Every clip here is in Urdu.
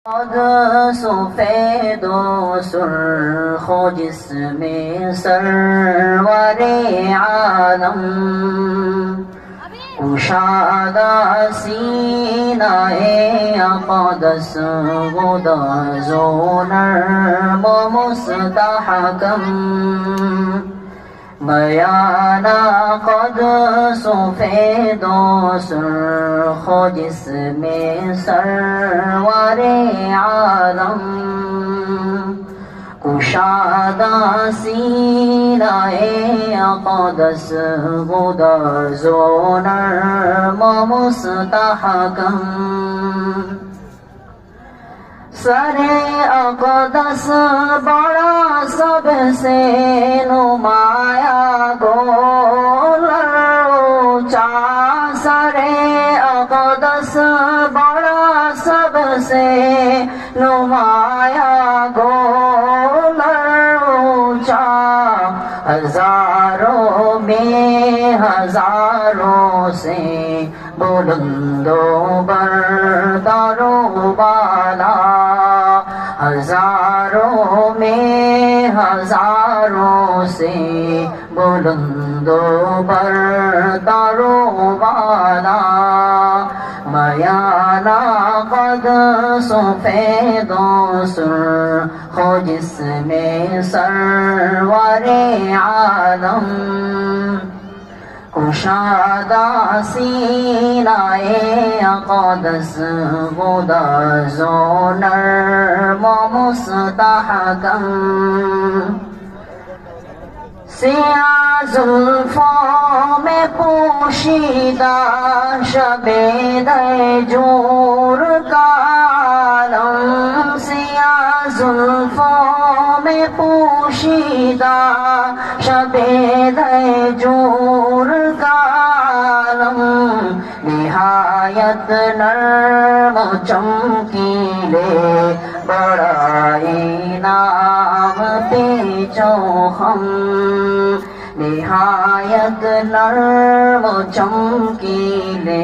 قد سفید و سرخ و جسم سرور عالم کشادہ سینہ اقدس غداز و نرم و مستحکم بیانہ قد سفید و سرخ و جسم سرور عالم کشادہ سینہ اقدس غداز و نرم و مستحکم سر اقدس بڑا سب سے نمایاں گولر اونچا سر اقدس بڑا سب سے نمایاں گولر اونچا ہزاروں میں ہزاروں سے بلند و بردار و بالا ہزاروں میں ہزاروں سے بلند و بردار و بالا میانہ قد سفید و سرخ و جسم سرور عالم کشادہ سینہ اقدس غداز و نرم و مستحکم سیاہ زلفوں میں پوشیدہ شب دیجور کا عالم سیاہ زلفوں میں پوشیدہ شب دیجور کا عالم نہایت نرم چمکیلے بڑا انعام پیچو ہم نہایت نرم چمکیلے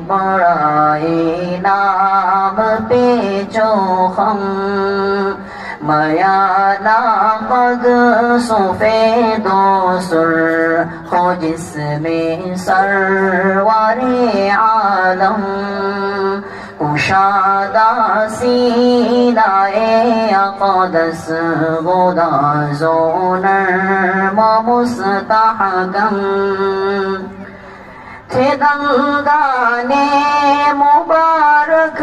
بڑا انعام پیچو ہم میانہ قد سفید و سرخ و جسم سرور عالم کشادہ سینہ اقدس غداز و نرم و مستحکم تھے دندان مبارک